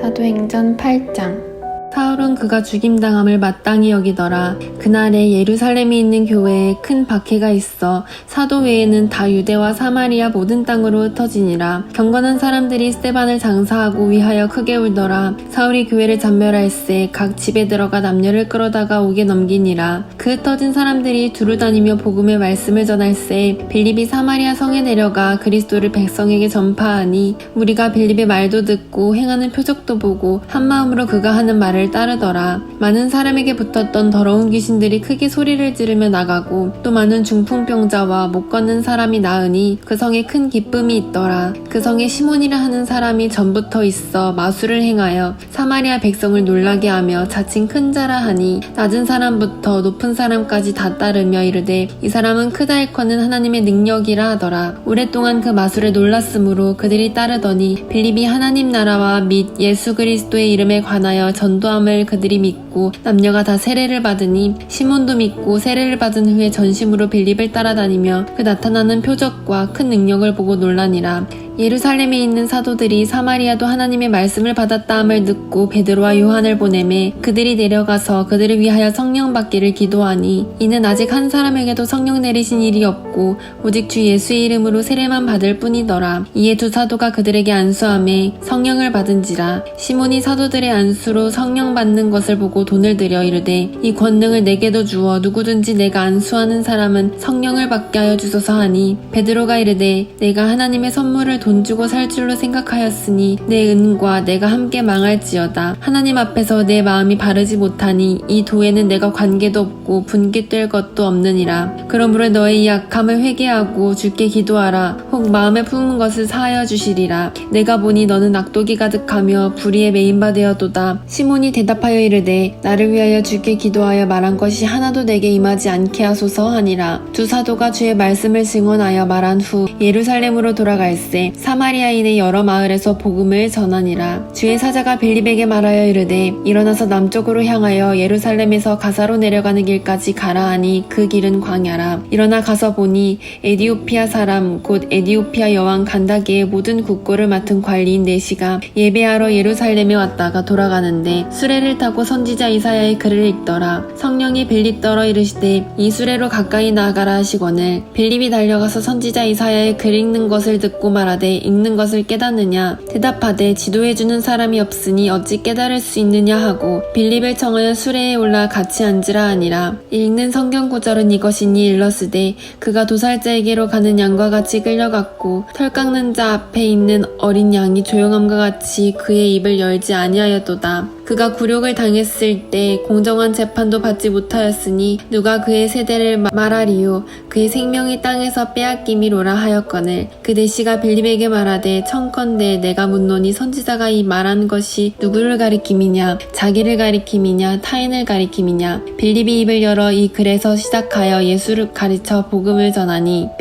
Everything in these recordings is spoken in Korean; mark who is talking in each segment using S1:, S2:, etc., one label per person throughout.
S1: 사도행전 8장.
S2: 사울은 그가 죽임당함을 마땅히 여기더라. 그날에 예루살렘에 있는 교회에 큰 박해가 있어 사도 외에는 다 유대와 사마리아 모든 땅으로 흩어지니라. 경건한 사람들이 스데반을 장사하고 위하여 크게 울더라. 사울이 교회를 잔멸할세 각 집에 들어가 남녀를 끌어다가 옥에 넘기니라. 그 흩어진 사람들이 두루 다니며 복음의 말씀을 전할세 빌립이 사마리아 성에 내려가 그리스도를 백성에게 전파하니 무리가 빌립의 말도 듣고 행하는 표적도 보고 한마음으로 그가 하는 말을 따르더라. 많은 사람에게 붙었던 더러운 귀신들이 크게 소리를 지르며 나가고 또 많은 중풍병자와 못 걷는 사람이 나으니 그 성에 큰 기쁨이 있더라. 그 성에 시몬이라 하는 사람이 전부터 있어 마술을 행하여 사마리아 백성을 놀라게 하며 자칭 큰 자라 하니 낮은 사람부터 높은 사람까지 다 따르며 이르되 이 사람은 크다 일컫는 하나님의 능력이라 하더라. 오랫동안 그 마술에 놀랐으므로 그들이 따르더니 빌립이 하나님 나라와 및 예수 그리스도의 이름에 관하여 전도함을 그들이 믿고 남녀가 다 세례를 받으니 시몬도 믿고 세례를 받은 후에 전심으로 빌립을 따라다니며 그 나타나는 표적과 큰 능력을 보고 놀라니라. 예루살렘에 있는 사도들이 사마리아도 하나님의 말씀을 받았다함을 듣고 베드로와 요한을 보내매 그들이 내려가서 그들을 위하여 성령 받기를 기도하니 이는 아직 한 사람에게도 성령 내리신 일이 없고 오직 주 예수의 이름으로 세례만 받을 뿐이더라. 이에 두 사도가 그들에게 안수하매 성령을 받은지라. 시몬이 사도들의 안수로 성령 받는 것을 보고 돈을 들여 이르되 이 권능을 내게도 주어 누구든지 내가 안수하는 사람은 성령을 받게 하여 주소서 하니 베드로가 이르되 내가 하나님의 선물을 돈 주고 살 줄로 생각하였으니 내 은과 내가 함께 망할지어다. 하나님 앞에서 내 마음이 바르지 못하니 이 도에는 내가 관계도 없고 분깃될 것도 없느니라. 그러므로 너의 이 악함을 회개하고 주께 기도하라. 혹 마음에 품은 것을 사하여 주시리라. 내가 보니 너는 악독이 가득하며 불의에 매인 바 되었도다. 시몬이 대답하여 이르되 나를 위하여 주께 기도하여 말한 것이 하나도 내게 임하지 않게 하소서 하니라. 두 사도가 주의 말씀을 증언하여 말한 후 예루살렘으로 돌아갈세 사마리아인의 여러 마을에서 복음을 전하니라. 주의 사자가 빌립에게 말하여 이르되 일어나서 남쪽으로 향하여 예루살렘에서 가사로 내려가는 길까지 가라 하니 그 길은 광야라. 일어나 가서 보니 에디오피아 사람 곧 에디오피아 여왕 간다게의 모든 국고를 맡은 관리인 네시가 예배하러 예루살렘에 왔다가 돌아가는데 수레를 타고 선지자 이사야의 글을 읽더라. 성령이 빌립 떨어 이르시되 이 수레로 가까이 나아가라 하시거늘 빌립이 달려가서 선지자 이사야의 글 읽는 것을 듣고 말하되 읽는 것을 깨닫느냐. 대답하되 지도해주는 사람이 없으니 어찌 깨달을 수 있느냐 하고 빌립을 청하여 수레에 올라 같이 앉으라 하니라. 읽는 성경 구절은 이것이니 일러스되 그가 도살자에게로 가는 양과 같이 끌려갔고 털 깎는 자 앞에 있는 어린 양이 조용함과 같이 그의 입을 열지 아니하였도다. 그가 굴욕을 당했을 때 공정한 재판도 받지 못하였으니 누가 그의 세대를 말하리요. 그의 생명이 땅에서 빼앗김이로라 하였거늘 그 네시가 빌립에게 말하되 청컨대 내가 묻노니 선지자가 이 말한 것이 누구를 가리킴이냐 자기를 가리킴이냐 타인을 가리킴이냐. 빌립이 입을 열어 이 글에서 시작하여 예수를 가르쳐 복음을 전하니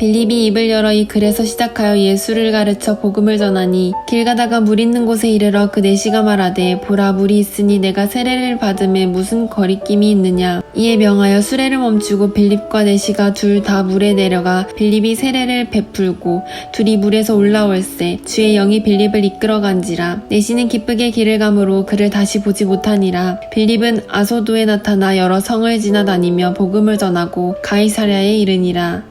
S2: 길 가다가 물 있는 곳에 이르러 그 네시가 말하되 보라 물이 있으니 내가 세례를 받음에 무슨 거리낌이 있느냐. 이에 명하여 수레를 멈추고 빌립과 네시가 둘 다 물에 내려가 빌립이 세례를 베풀고 둘이 물에서 올라올세 주의 영이 빌립을 이끌어간지라. 네시는 기쁘게 길을 가므로 그를 다시 보지 못하니라. 빌립은 아소도에 나타나 여러 성을 지나다니며 복음을 전하고 가이사랴에 이르니라.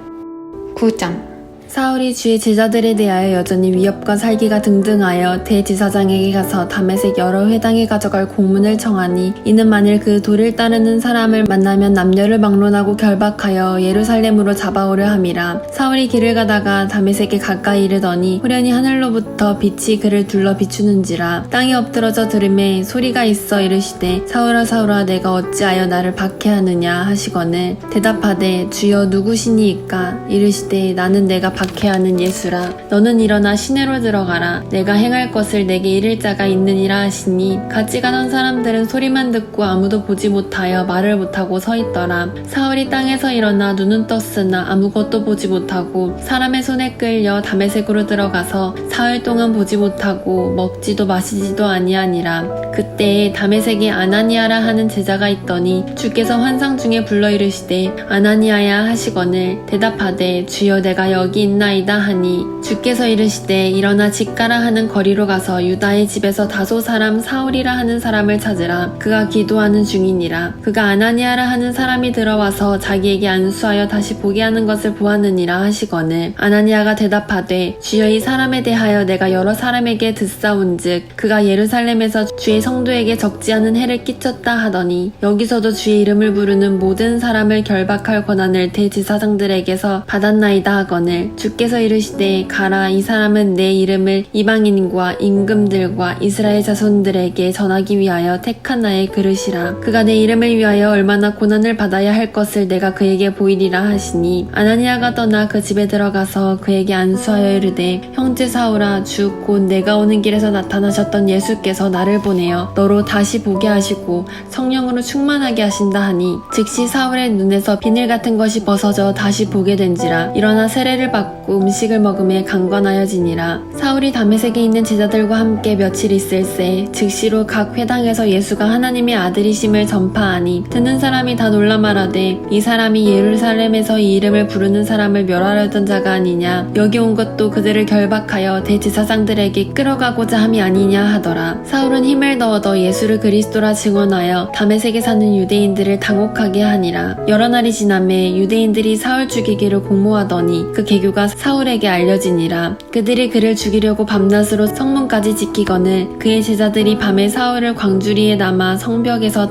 S1: 9장.
S2: 사울이 주의 제자들에 대하여 여전히 위협과 살기가 등등하여 대제사장에게 가서 다메섹 여러 회당에 가져갈 공문을 청하니 이는 만일 그 도를 따르는 사람을 만나면 남녀를 막론하고 결박하여 예루살렘으로 잡아오려 함이라. 사울이 길을 가다가 다메섹에 가까이 이르더니 후련히 하늘로부터 빛이 그를 둘러 비추는지라. 땅에 엎드러져 들음에 소리가 있어 이르시되 사울아 사울아 내가 어찌하여 나를 박해하느냐 하시거늘 대답하되 주여 누구시니이까. 이르시되 나는 내가 박해하는 예수라. 너는 일어나 시내로 들어가라. 내가 행할 것을 내게 이를 자가 있느니라 하시니 같이 가던 사람들은 소리만 듣고 아무도 보지 못하여 말을 못하고 서 있더라. 사울이 땅에서 일어나 눈은 떴으나 아무것도 보지 못하고 사람의 손에 끌려 다메섹으로 들어가서 사흘 동안 보지 못하고 먹지도 마시지도 아니하니라. 그때에 다메섹에 아나니아라 하는 제자가 있더니 주께서 환상 중에 불러 이르시되 아나니아야 하시거늘 대답하되 주여 내가 여기 있나이다 하니 주께서 이르시되 일어나 직가라 하는 거리로 가서 유다의 집에서 다소 사람 사울이라 하는 사람을 찾으라. 그가 기도하는 중이니라. 그가 아나니아라 하는 사람이 들어와서 자기에게 안수하여 다시 보게 하는 것을 보았느니라 하시거늘 아나니아가 대답하되 주여 이 사람에 대하여 내가 여러 사람에게 듣사온즉 그가 예루살렘에서 주의 성도에게 적지 않은 해를 끼쳤다 하더니 여기서도 주의 이름을 부르는 모든 사람을 결박할 권한을 대지사장들에게서 받았나이다 하거늘 주께서 이르시되 가라 이 사람은 내 이름을 이방인과 임금들과 이스라엘 자손들에게 전하기 위하여 택한 나의 그릇이라. 그가 내 이름을 위하여 얼마나 고난을 받아야 할 것을 내가 그에게 보이리라 하시니 아나니아가 떠나 그 집에 들어가서 그에게 안수하여 이르되 형제 사울아 주 곧 내가 오는 길에서 나타나셨던 예수께서 나를 보내어 너로 다시 보게 하시고 성령으로 충만하게 하신다 하니 즉시 사울의 눈에서 비늘 같은 것이 벗어져 다시 보게 된지라. 일어나 세례를 받고 음식을 먹음에 강건하여지니라. 사울이 다메섹에 있는 제자들과 함께 며칠 있을새 즉시로 각 회당에서 예수가 하나님의 아들이심을 전파하니 듣는 사람이 다 놀라 말하되 이 사람이 예루살렘에서 이 이름을 부르는 사람을 멸하려던 자가 아니냐. 여기 온 것도 그들을 결박하여 대제사장들에게 끌어가고자 함이 아니냐 하더라. 사울은 힘을 더 얻어 예수를 그리스도라 증언하여 다메섹에 사는 유대인들을 당혹하게 하니라. 여러 날이 지나매 유대인들이 사울 죽이기를 공모하더니 그 계교가 사울에게 알려지니라. 그들이 그를 죽이려고 밤낮으로 성문까지 지키거늘 그의 제자들이 밤에 사울을 광주리에 남아 성벽에서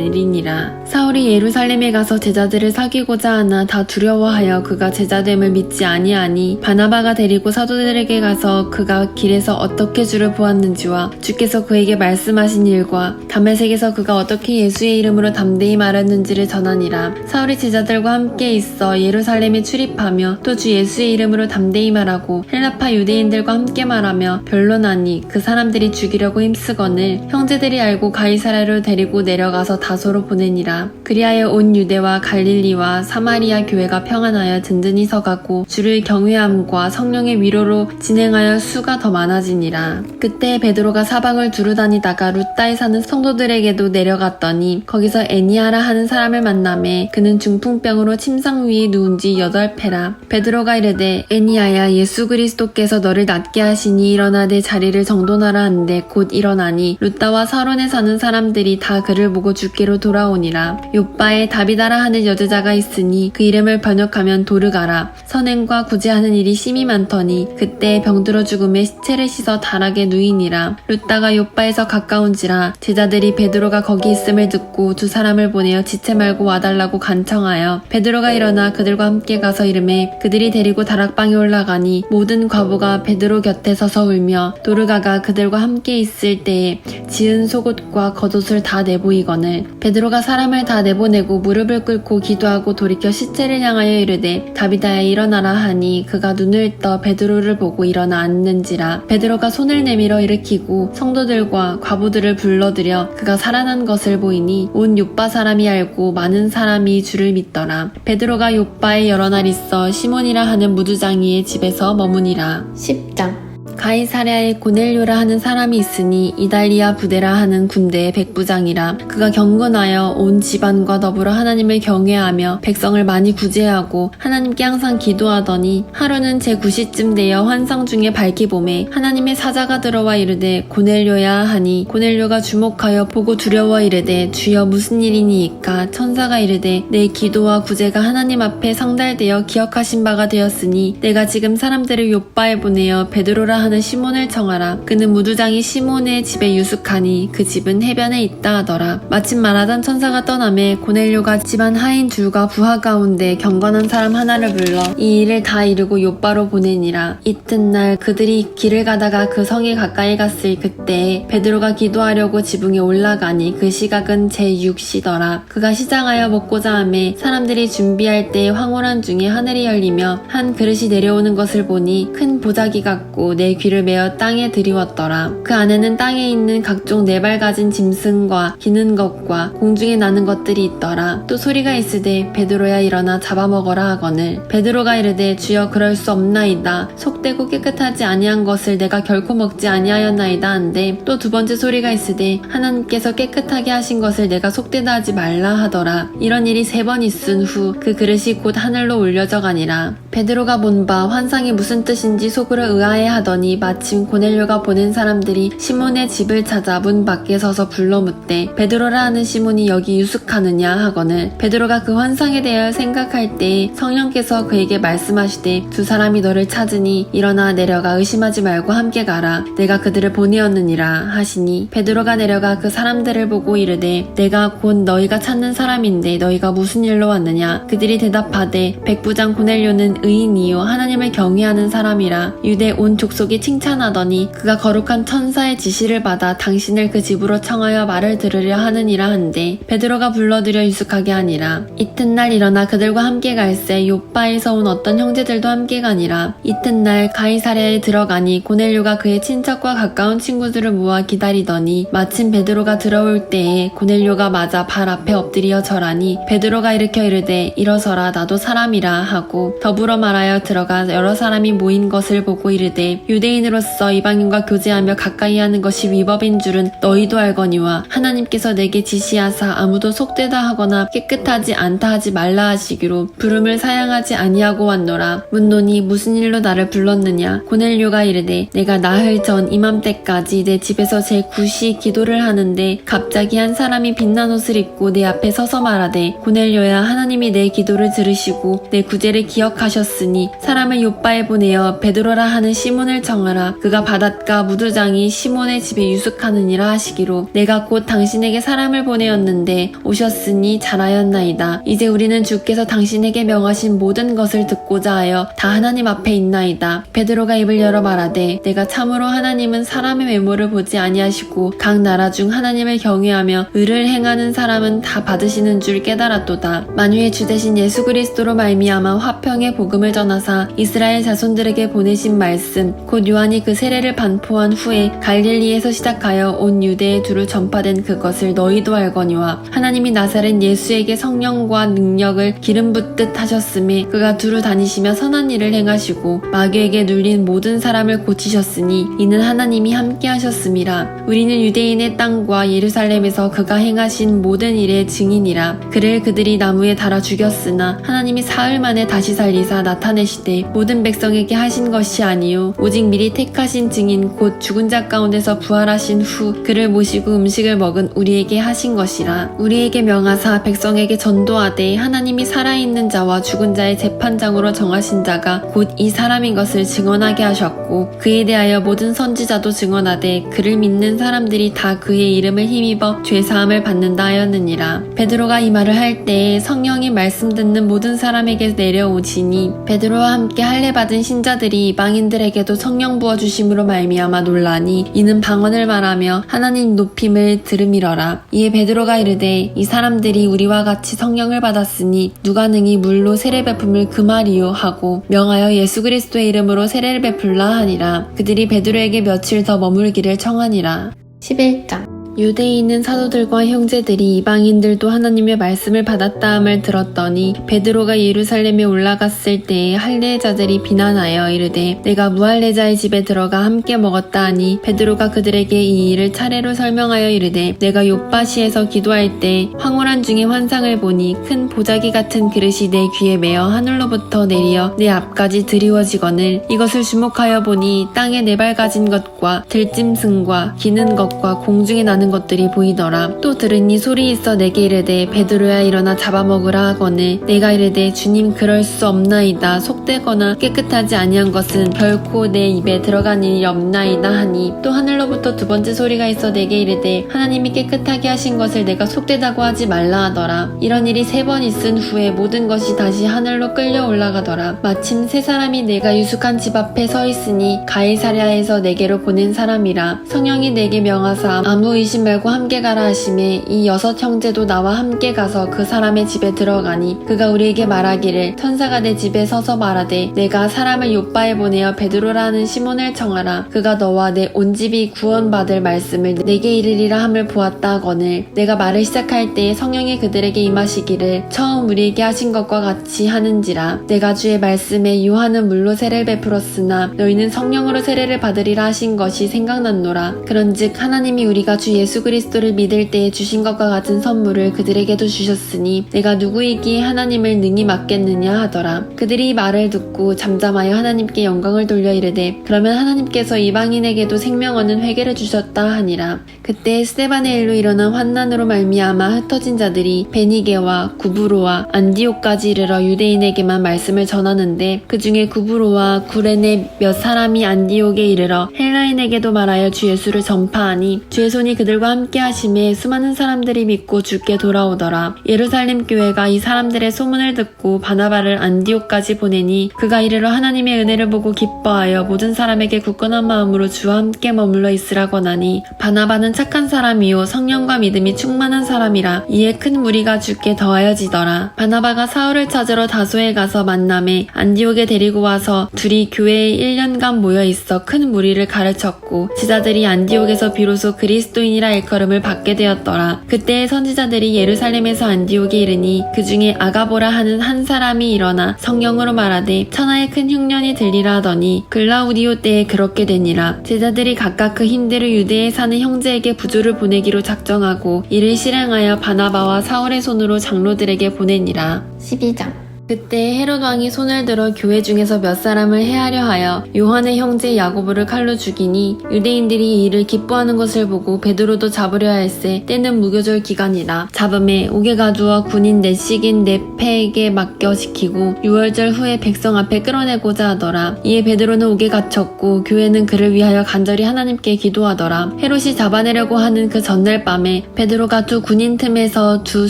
S2: 달아내리니라. 사울이 예루살렘에 가서 제자들을 사귀고자 하나 다 두려워하여 그가 제자됨을 믿지 아니하니 바나바가 데리고 사도들에게 가서 그가 길에서 어떻게 주를 보았는지와 주께서 그에게 말씀하신 일과 다메섹에서 그가 어떻게 예수의 이름으로 담대히 말했는지를 전하니라. 사울이 제자들과 함께 있어 예루살렘에 출입하며 또 주 예수의 이름으로 담대히 말하고 헬라파 유대인들과 함께 말하며 변론하니 그 사람들이 죽이려고 힘쓰거늘 형제들이 알고 가이사랴로 데리고 내려가서 다소로 보내니라. 그리하여 온 유대와 갈릴리와 사마리아 교회가 평안하여 든든히 서가고 주를 경외함과 성령의 위로로 진행하여 수가 더 많아지니라. 그때 베드로가 사방을 두루 다니다가 룻다에 사는 성도들에게도 내려갔더니 거기서 애니아라 하는 사람을 만나매 그는 중풍병으로 침상 위에 누운 지 8패라. 베드로가 이르되 애니아야 예수 그리스도께서 너를 낫게 하시니 일어나 내 자리를 정돈하라 한데 곧 일어나니 룻다와 사론에 사는 사람들이 다 그를 보고 주께로 돌아오니라. 욥바에 다비다라 하는 여제자가 있으니 그 이름을 번역하면 도르가라. 선행과 구제하는 일이 심히 많더니 그때 병들어 죽음에 시체를 씻어 다락에 누이니라. 룻다가 욥바에서 가까운지라 제자들이 베드로가 거기 있음을 듣고 두 사람을 보내어 지체 말고 와달라고 간청하여 베드로가 일어나 그들과 함께 가서 이르매 그들이 데리고 다락방에 올라가니 모든 과부가 베드로 곁에 서서 울며 도르가가 그들과 함께 있을 때에 지은 속옷과 겉옷을 다 내보이거늘 베드로가 사람을 다 내보내고 무릎을 꿇고 기도하고 돌이켜 시체를 향하여 이르되 다비다야 일어나라 하니 그가 눈을 떠 베드로를 보고 일어나 앉는지라. 베드로가 손을 내밀어 일으키고 성도들과 과부들을 불러들여 그가 살아난 것을 보이니 온 욥바 사람이 알고 많은 사람이 주를 믿더라. 베드로가 욥바에 여러 날 있어 시몬이라 하는 무두장이의 집에서 머무니라.
S1: 10장.
S2: 가이사랴에 고넬료라 하는 사람이 있으니 이달리아 부대라 하는 군대의 백부장이라. 그가 경건하여 온 집안과 더불어 하나님을 경외하며 백성을 많이 구제하고 하나님께 항상 기도하더니 하루는 제9시쯤 되어 환상 중에 밝기 봄에 하나님의 사자가 들어와 이르되 고넬료야 하니 고넬료가 주목하여 보고 두려워 이르되 주여 무슨 일이니이까. 천사가 이르되 내 기도와 구제가 하나님 앞에 상달되어 기억하신 바가 되었으니 내가 지금 사람들을 욥바에 보내어 베드로라 하는 시몬을 청하라. 그는 무두장이 시몬의 집에 유숙하니 그 집은 해변에 있다 하더라. 마침 말하던 천사가 떠나매 고넬료가 집안 하인 둘과 부하 가운데 경건한 사람 하나를 불러 이 일을 다 이루고 욥바로 보내니라. 이튿날 그들이 길을 가다가 그 성에 가까이 갔을 그때에 베드로가 기도하려고 지붕에 올라가니 그 시각은 제6시더라. 그가 시장하여 먹고자 하매 사람들이 준비할 때 황홀한 중에 하늘이 열리며 한 그릇이 내려오는 것을 보니 큰 보자기 같고 내 귀를 메어 땅에 들이웠더라. 그 안에는 땅에 있는 각종 네 발 가진 짐승과 기는 것과 공중에 나는 것들이 있더라. 또 소리가 있으되 베드로야 일어나 잡아먹어라 하거늘 베드로가 이르되 주여 그럴 수 없나이다. 속되고 깨끗하지 아니한 것을 내가 결코 먹지 아니하였나이다 한데 또 두 번째 소리가 있으되 하나님께서 깨끗하게 하신 것을 내가 속되다 하지 말라 하더라. 이런 일이 3번 있은 후 그 그릇이 곧 하늘로 올려져 가니라. 베드로가 본 바 환상이 무슨 뜻인지 속으로 의아해 하더니 마침 고넬료가 보낸 사람들이 시몬의 집을 찾아 문 밖에 서서 불러 묻되 베드로라 하는 시몬이 여기 유숙하느냐 하거늘 베드로가 그 환상에 대하여 생각할 때 성령께서 그에게 말씀하시되 두 사람이 너를 찾으니 일어나 내려가 의심하지 말고 함께 가라. 내가 그들을 보내었느니라 하시니 베드로가 내려가 그 사람들을 보고 이르되 내가 곧 너희가 찾는 사람인데 너희가 무슨 일로 왔느냐. 그들이 대답하되 백부장 고넬료는 의인이요 하나님을 경외하는 사람이라 유대 온 족속이 칭찬하더니 그가 거룩한 천사의 지시를 받아 당신을 그 집으로 청하여 말을 들으려 하느니라 한데 베드로가 불러들여 유숙하게 하니라. 이튿날 일어나 그들과 함께 갈새 욥바에서 온 어떤 형제들도 함께 가니라. 이튿날 가이사랴에 들어가니 고넬료가 그의 친척과 가까운 친구들을 모아 기다리더니 마침 베드로가 들어올 때에 고넬료가 맞아 발 앞에 엎드려 절하니 베드로가 일으켜 이르되 일어서라 나도 사람이라 하고 더불어 말하여 들어가 여러 사람이 모인 것을 보고 이르되 유대인으로서 이방인과 교제하며 가까이 하는 것이 위법인 줄은 너희도 알거니와 하나님께서 내게 지시하사 아무도 속되다 하거나 깨끗하지 않다 하지 말라 하시기로 부름을 사양하지 아니하고 왔노라. 묻노니 무슨 일로 나를 불렀느냐. 고넬료가 이르되 내가 나흘 전 이맘때까지 내 집에서 제9시 기도를 하는데 갑자기 한 사람이 빛난 옷을 입고 내 앞에 서서 말하되 고넬료야 하나님이 내 기도를 들으시고 내 구제를 기억하셨으니 사람을 욥바에 보내어 베드로라 하는 시몬을 청하라. 그가 바닷가 무두장이 시몬의 집에 유숙하느니라 하시기로 내가 곧 당신에게 사람을 보내었는데 오셨으니 잘하였나이다. 이제 우리는 주께서 당신에게 명하신 모든 것을 듣고자 하여 다 하나님 앞에 있나이다. 베드로가 입을 열어 말하되 내가 참으로 하나님은 사람의 외모를 보지 아니하시고 각 나라 중 하나님을 경외하며 의를 행하는 사람은 다 받으시는 줄 깨달았도다. 만유의 주 되신 예수 그리스도로 말미암아 화평의 복음을 전하사 이스라엘 자손들에게 보내신 말씀 곧 요한이 그 세례를 반포한 후에 갈릴리에서 시작하여 온 유대에 두루 전파된 그것을 너희도 알거니와 하나님이 나사렛 예수에게 성령과 능력을 기름 붓듯 하셨음에 그가 두루 다니시며 선한 일을 행하시고 마귀에게 눌린 모든 사람을 고치셨으니 이는 하나님이 함께 하셨음이라. 우리는 유대인의 땅과 예루살렘에서 그가 행하신 모든 일의 증인이라. 그를 그들이 나무에 달아 죽였으나 하나님이 사흘 만에 다시 살리사 나타내시되 모든 백성에게 하신 것이 아니요 오직 미리 택하신 증인 곧 죽은 자 가운데서 부활하신 후 그를 모시고 음식을 먹은 우리에게 하신 것이라. 우리에게 명하사 백성에게 전도하되 하나님이 살아있는 자와 죽은 자의 재판장으로 정하신 자가 곧 이 사람인 것을 증언하게 하셨고 그에 대하여 모든 선지자도 증언하되 그를 믿는 사람들이 다 그의 이름을 힘입어 죄사함을 받는다 하였느니라. 베드로가 이 말을 할 때에 성령이 말씀 듣는 모든 사람에게 내려오시니 베드로와 함께 할례 받은 신자들이 이방인들에게도 성령 부어 주심으로 말미암아 놀라니 이는 방언을 말하며 하나님 높임을 들음이러라. 이에 베드로가 이르되 이 사람들이 우리와 같이 성령을 받았으니 누가 능히 물로 세례 베품을 금하리요 하고 명하여 예수 그리스도의 이름으로 세례를 베풀라 하니라. 그들이 베드로에게 며칠 더 머물기를 청하니라.
S1: 11장.
S2: 유대에 있는 사도들과 형제들이 이방인들도 하나님의 말씀을 받았다함을 들었더니 베드로가 예루살렘에 올라갔을 때에 할례자들이 비난하여 이르되 내가 무할례자의 집에 들어가 함께 먹었다 하니 베드로가 그들에게 이 일을 차례로 설명하여 이르되 내가 욥바시에서 기도할 때 황홀한 중에 환상을 보니 큰 보자기 같은 그릇이 내 귀에 메어 하늘로부터 내리어 내 앞까지 드리워지거늘 이것을 주목하여 보니 땅에 네 발 가진 것과 들짐승과 기는 것과 공중에 나는 것들이 보이더라. 또 들으니 소리 있어 내게 이르되 베드로야 일어나 잡아먹으라 하거늘 내가 이르되 주님 그럴 수 없나이다. 속되거나 깨끗하지 아니한 것은 결코 내 입에 들어간 일이 없나이다 하니 또 하늘로부터 두 번째 소리가 있어 내게 이르되 하나님이 깨끗하게 하신 것을 내가 속되다고 하지 말라 하더라. 이런 일이 3번 있은 후에 모든 것이 다시 하늘로 끌려 올라가더라. 마침 3사람이 내가 유숙한 집 앞에 서 있으니 가이사랴에서 내게로 보낸 사람이라. 성령이 내게 명하사 아무 의심 가리심 말고 함께 가라 하심에 이 6 형제도 나와 함께 가서 그 사람의 집에 들어가니 그가 우리에게 말하기를 천사가 내 집에 서서 말하되 내가 사람을 요빠에 보내어 베드로라는 시몬을 청하라. 그가 너와 내 온 집이 구원받을 말씀을 내게 이르리라 함을 보았다 하거늘 내가 말을 시작할 때에 성령이 그들에게 임하시기를 처음 우리에게 하신 것과 같이 하는지라. 내가 주의 말씀에 요한은 물로 세례를 베풀었으나 너희는 성령으로 세례를 받으리라 하신 것이 생각났노라. 그런즉 하나님이 우리가 주 예수 그리스도를 믿을 때에 주신 것과 같은 선물을 그들에게도 주셨으니 내가 누구이기에 하나님을 능히 맡겠느냐 하더라. 그들이 이 말을 듣고 잠잠하여 하나님께 영광을 돌려 이르되 그러면 하나님께서 이방인에게도 생명 얻는 회개를 주셨다 하니라. 그때 스데반의 일로 일어난 환난으로 말미암아 흩어진 자들이 베니게와 구브로와 안디옥까지 이르러 유대인에게만 말씀을 전하는데 그 중에 구브로와 구레네 몇 사람이 안디옥에 이르러 헬라인에게도 말하여 주 예수를 전파하니 주의 손이 그들과 함께 하심에 수많은 사람들이 믿고 주께 돌아오더라. 예루살렘 교회가 이 사람들의 소문을 듣고 바나바를 안디옥까지 보내니 그가 이르러 하나님의 은혜를 보고 기뻐하여 모든 사람에게 굳건한 마음으로 주와 함께 머물러 있으라고 하니 바나바는 착한 사람이요 성령과 믿음이 충만한 사람이라. 이에 큰 무리가 주께 더하여지더라. 바나바가 사울을 찾으러 다소에 가서 만남에 안디옥에 데리고 와서 둘이 교회에 1년간 모여 있어 큰 무리를 가르쳤고 제자들이 안디옥에서 비로소 그리스도인이라 일컬음을 받게 되었더라. 그때의 선지자들이 예루살렘에서 안디옥에 이르니 그 중에 아가보라 하는 한 사람이 일어나 성령으로 말하되 천하의 큰 흉년이 들리라 하더니 글라우디오 때에 그렇게 되니라. 제자들이 각각 그 힘대로 유대에 사는 형제에게 부조를 보내기로 작정하고 이를 실행하여 바나바와 사울의 손으로 장로들에게 보내니라.
S1: 12장.
S2: 그때 헤롯 왕이 손을 들어 교회 중에서 몇 사람을 해하려 하여 요한의 형제 야고보를 칼로 죽이니 유대인들이 이 일을 기뻐하는 것을 보고 베드로도 잡으려 할세 때는 무교절 기간이라. 잡음에 옥에 가두어 군인 넷씩인 네페에게 맡겨 지키고 6월절 후에 백성 앞에 끌어내고자 하더라. 이에 베드로는 옥에 갇혔고 교회는 그를 위하여 간절히 하나님께 기도하더라. 헤롯이 잡아내려고 하는 그 전날 밤에 베드로가 두 군인 틈에서 두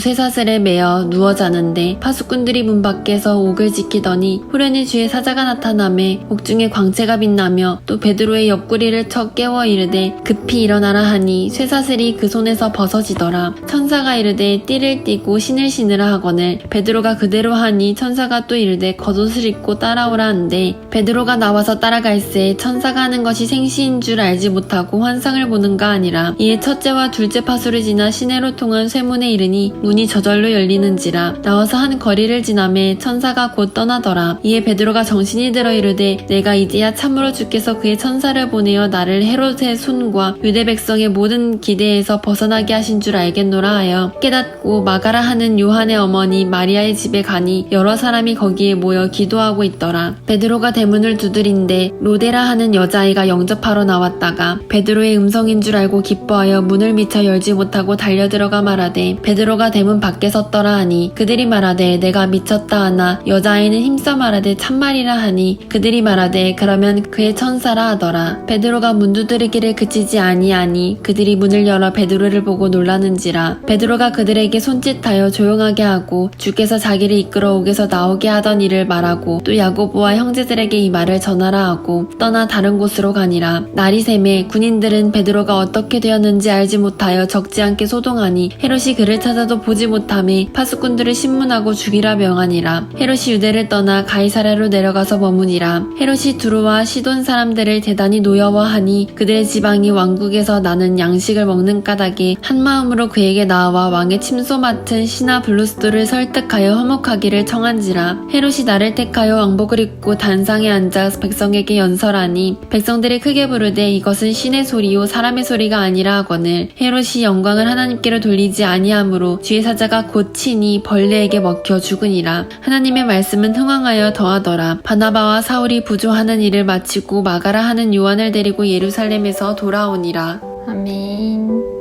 S2: 쇠사슬에 매어 누워 자는데 파수꾼들이 문 밖에서 옥을 지키더니 후련히 주의 사자가 나타나매 옥중에 광채가 빛나며 또 베드로의 옆구리를 쳐 깨워 이르되 급히 일어나라 하니 쇠사슬이 그 손에서 벗어지더라. 천사가 이르되 띠를 띠고 신을 신으라 하거늘 베드로가 그대로 하니 천사가 또 이르되 겉옷을 입고 따라오라 한데 베드로가 나와서 따라갈새 천사가 하는 것이 생시인 줄 알지 못하고 환상을 보는가 아니라. 이에 첫째와 둘째 파수를 지나 시내로 통한 쇠문에 이르니 문이 저절로 열리는지라. 나와서 한 거리를 지나매 천사가 곧 떠나더라. 이에 베드로가 정신이 들어 이르되 내가 이제야 참으로 주께서 그의 천사를 보내어 나를 헤롯의 손과 유대 백성의 모든 기대에서 벗어나게 하신 줄 알겠노라 하여 깨닫고 마가라 하는 요한의 어머니 마리아의 집에 가니 여러 사람이 거기에 모여 기도하고 있더라. 베드로가 대문을 두드린데 로데라 하는 여자아이가 영접하러 나왔다가 베드로의 음성인 줄 알고 기뻐하여 문을 미처 열지 못하고 달려들어가 말하되 베드로가 대문 밖에 섰더라 하니 그들이 말하되 내가 미쳤다 하나 여자아이는 힘써 말하되 참말이라 하니 그들이 말하되 그러면 그의 천사라 하더라. 베드로가 문 두드리기를 그치지 아니하니 그들이 문을 열어 베드로를 보고 놀라는지라. 베드로가 그들에게 손짓하여 조용하게 하고 주께서 자기를 이끌어 옥에서 나오게 하던 일을 말하고 또 야고보와 형제들에게 이 말을 전하라 하고 떠나 다른 곳으로 가니라. 날이 새매 군인들은 베드로가 어떻게 되었는지 알지 못하여 적지 않게 소동하니 헤롯이 그를 찾아도 보지 못하매 파수꾼들을 신문하고 죽이라 명하니라. 헤롯이 유대를 떠나 가이사랴로 내려가서 머무니라. 헤롯이 두로와 시돈 사람들을 대단히 노여워하니 그들의 지방이 왕국에서 나는 양식을 먹는 까닭에 한마음으로 그에게 나와 왕의 침소 맡은 시나 블루스도를 설득하여 화목하기를 청한지라. 헤롯이 나를 택하여 왕복을 입고 단상에 앉아 백성에게 연설하니 백성들이 크게 부르되 이것은 신의 소리요 사람의 소리가 아니라 하거늘 헤롯이 영광을 하나님께로 돌리지 아니하므로 주의 사자가 곧 치니 벌레에게 먹혀 죽으니라. 하나님의 말씀은 흥왕하여 더하더라. 바나바와 사울이 부조하는 일을 마치고 마가라 하는 요한을 데리고 예루살렘에서 돌아오니라.
S1: 아멘.